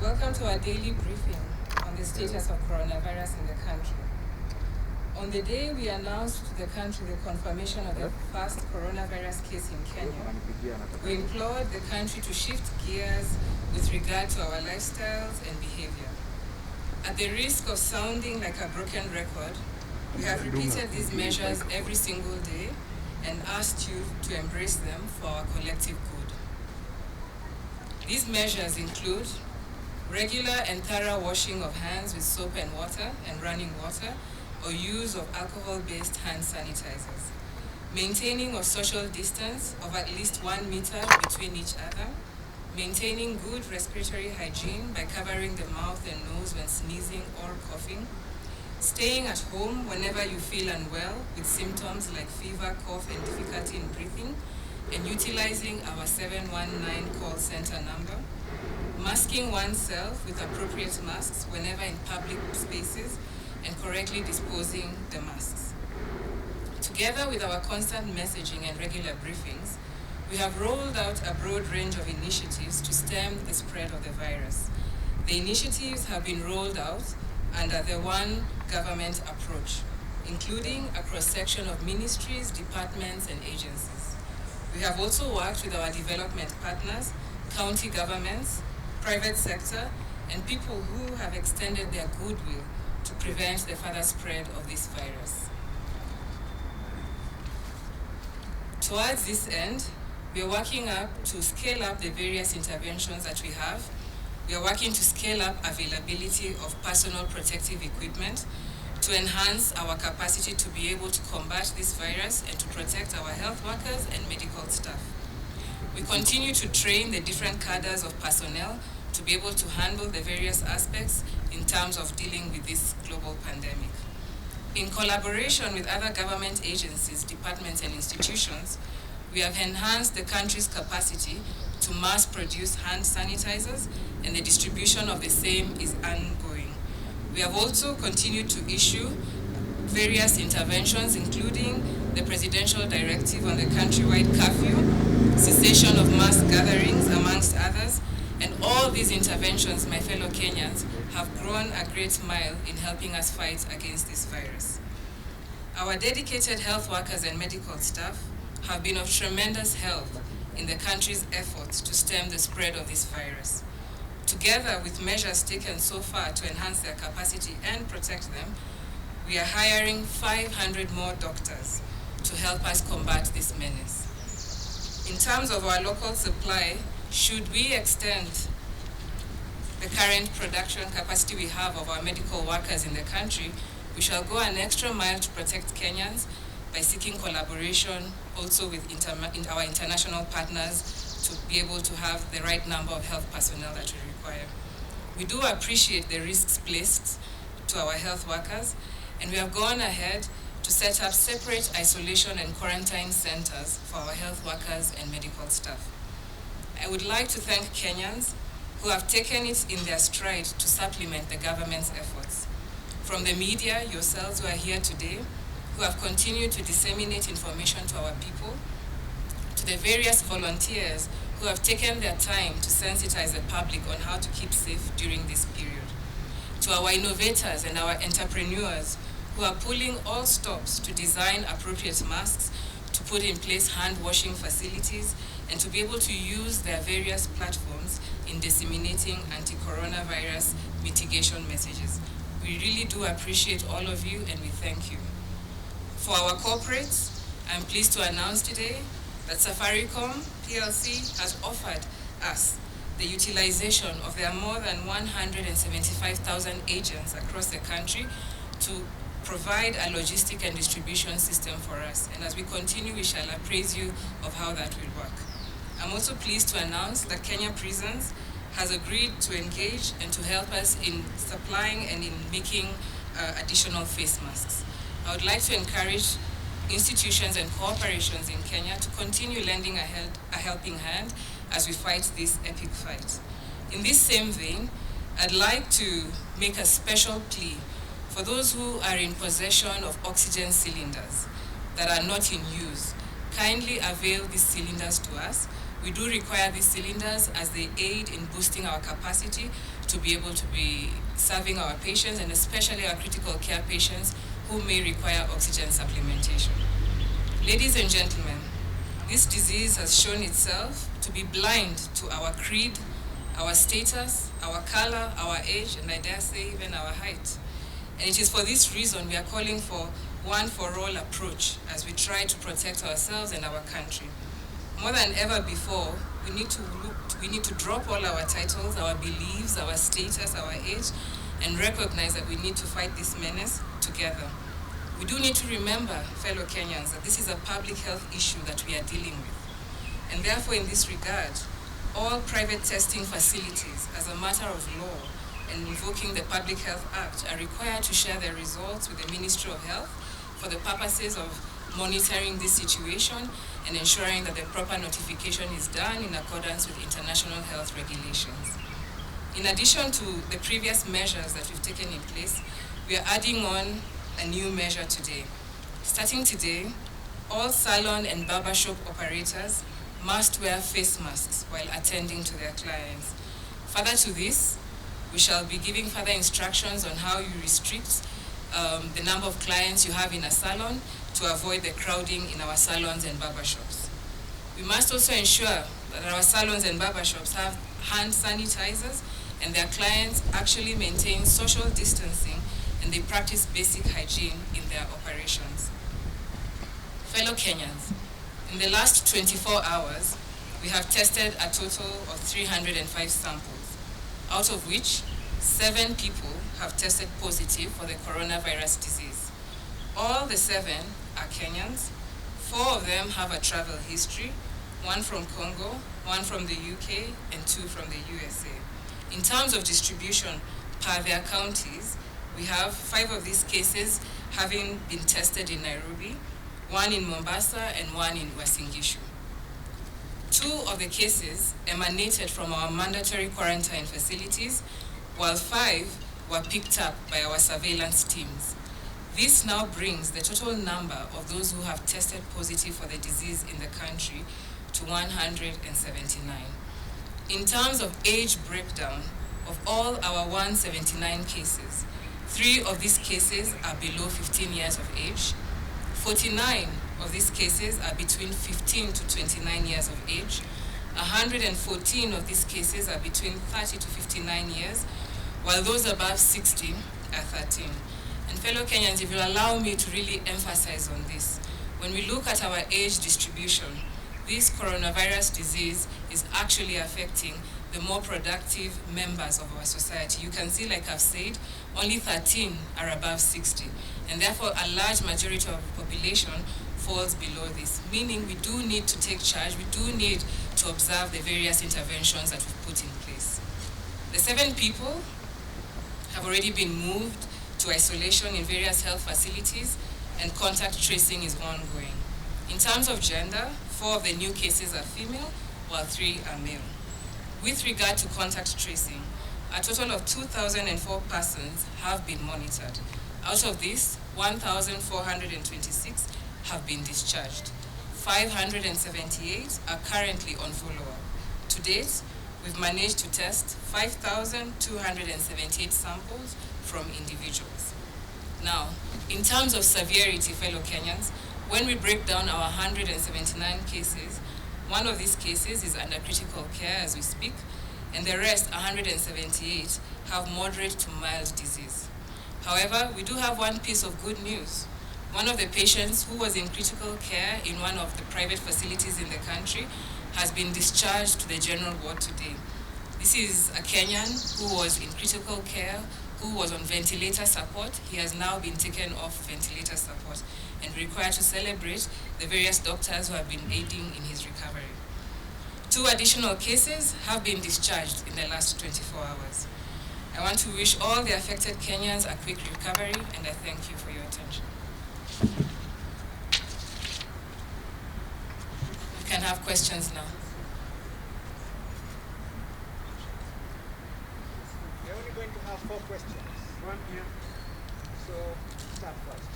Welcome to our daily briefing on the status of coronavirus in the country. On the day we announced to the country the confirmation of the first coronavirus case in Kenya, we implored the country to shift gears with regard to our lifestyles and behavior. At the risk of sounding like a broken record, we have repeated these measures every single day and asked you to embrace them for our collective good. These measures include regular and thorough washing of hands with soap and water and running water, or use of alcohol-based hand sanitizers, maintaining a social distance of at least 1 meter between each other, maintaining good respiratory hygiene by covering the mouth and nose when sneezing or coughing, staying at home whenever you feel unwell with symptoms like fever, cough, and difficulty in breathing, and utilizing our 719 call center number, masking oneself with appropriate masks whenever in public spaces, and correctly disposing the masks. Together with our constant messaging and regular briefings, we have rolled out a broad range of initiatives to stem the spread of the virus. The initiatives have been rolled out under the One Government approach, including a cross-section of ministries, departments, and agencies. We have also worked with our development partners, county governments, private sector, and people who have extended their goodwill to prevent the further spread of this virus. Towards this end, we are working to scale up the various interventions that we have. We are working to scale up availability of personal protective equipment to enhance our capacity to be able to combat this virus and to protect our health workers and medical staff. We continue to train the different cadres of personnel to be able to handle the various aspects in terms of dealing with this global pandemic. In collaboration with other government agencies, departments, and institutions, we have enhanced the country's capacity to mass produce hand sanitizers, and the distribution of the same is ongoing. We have also continued to issue various interventions, including the presidential directive on the countrywide curfew, cessation of mass gatherings, amongst others, and all these interventions, my fellow Kenyans, have grown a great mile in helping us fight against this virus. Our dedicated health workers and medical staff have been of tremendous help in the country's efforts to stem the spread of this virus. Together with measures taken so far to enhance their capacity and protect them, we are hiring 500 more doctors to help us combat this menace. In terms of our local supply, should we extend the current production capacity we have of our medical workers in the country, we shall go an extra mile to protect Kenyans by seeking collaboration also with our international partners to be able to have the right number of health personnel that we require. We do appreciate the risks placed to our health workers, and we have gone ahead to set up separate isolation and quarantine centers for our health workers and medical staff. I would like to thank Kenyans who have taken it in their stride to supplement the government's efforts. From the media, yourselves who are here today, who have continued to disseminate information to our people, to the various volunteers who have taken their time to sensitize the public on how to keep safe during this period, to our innovators and our entrepreneurs who are pulling all stops to design appropriate masks, to put in place hand washing facilities, and to be able to use their various platforms in disseminating anti-coronavirus mitigation messages. We really do appreciate all of you, and we thank you. For our corporates, I'm pleased to announce today that Safaricom PLC has offered us the utilization of their more than 175,000 agents across the country to provide a logistic and distribution system for us. And as we continue, we shall appraise you of how that will work. I'm also pleased to announce that Kenya Prisons has agreed to engage and to help us in supplying and in making additional face masks. I would like to encourage institutions and corporations in Kenya to continue lending a helping hand as we fight this epic fight. In this same vein, I'd like to make a special plea for those who are in possession of oxygen cylinders that are not in use. Kindly avail these cylinders to us. We do require these cylinders as they aid in boosting our capacity to be able to be serving our patients, and especially our critical care patients who may require oxygen supplementation. Ladies and gentlemen, this disease has shown itself to be blind to our creed, our status, our color, our age, and I dare say even our height. And it is for this reason we are calling for one-for-all approach as we try to protect ourselves and our country. More than ever before, we need to drop all our titles, our beliefs, our status, our age, and recognize that we need to fight this menace together. We do need to remember, fellow Kenyans, that this is a public health issue that we are dealing with. And therefore, in this regard, all private testing facilities, as a matter of law, and invoking the Public Health Act, are required to share their results with the Ministry of Health for the purposes of monitoring this situation and ensuring that the proper notification is done in accordance with international health regulations. In addition to the previous measures that we've taken in place, we are adding on a new measure today. Starting today, all salon and barbershop operators must wear face masks while attending to their clients. Further to this, we shall be giving further instructions on how you restrict the number of clients you have in a salon to avoid the crowding in our salons and barbershops. We must also ensure that our salons and barbershops have hand sanitizers and their clients actually maintain social distancing and they practice basic hygiene in their operations. Fellow Kenyans, in the last 24 hours, we have tested a total of 305 samples, out of which 7 people have tested positive for the coronavirus disease. All the 7 are Kenyans. 4 of them have a travel history, 1 from Congo, 1 from the UK, and 2 from the USA. In terms of distribution per their counties, we have 5 of these cases having been tested in Nairobi, 1 in Mombasa, and 1 in Uasin Gishu. 2 of the cases emanated from our mandatory quarantine facilities, while 5 were picked up by our surveillance teams. This now brings the total number of those who have tested positive for the disease in the country to 179. In terms of age breakdown, of all our 179 cases, 3 of these cases are below 15 years of age, 49 of these cases are between 15 to 29 years of age, 114 of these cases are between 30 to 59 years, while those above 60 are 13. And fellow Kenyans, if you allow me to really emphasize on this, when we look at our age distribution, this coronavirus disease is actually affecting the more productive members of our society. You can see, like I've said, only 13 are above 60, and therefore a large majority of the population falls below this, meaning we do need to take charge, we do need to observe the various interventions that we've put in place. The 7 people have already been moved to isolation in various health facilities, and contact tracing is ongoing. In terms of gender, 4 of the new cases are female, while 3 are male. With regard to contact tracing, a total of 2,004 persons have been monitored. Out of this, 1,426 have been discharged. 578 are currently on follow-up. To date, we've managed to test 5,278 samples from individuals. Now, in terms of severity, fellow Kenyans, when we break down our 179 cases, one of these cases is under critical care as we speak, and the rest, 178, have moderate to mild disease. However, we do have one piece of good news. One of the patients who was in critical care in one of the private facilities in the country has been discharged to the general ward today. This is a Kenyan who was in critical care, who was on ventilator support. He has now been taken off ventilator support and required to celebrate the various doctors who have been aiding in his recovery. 2 additional cases have been discharged in the last 24 hours. I want to wish all the affected Kenyans a quick recovery, and I thank you for your attention. We can have questions now. We're only going to have 4 questions. 1 p.m. So, start first.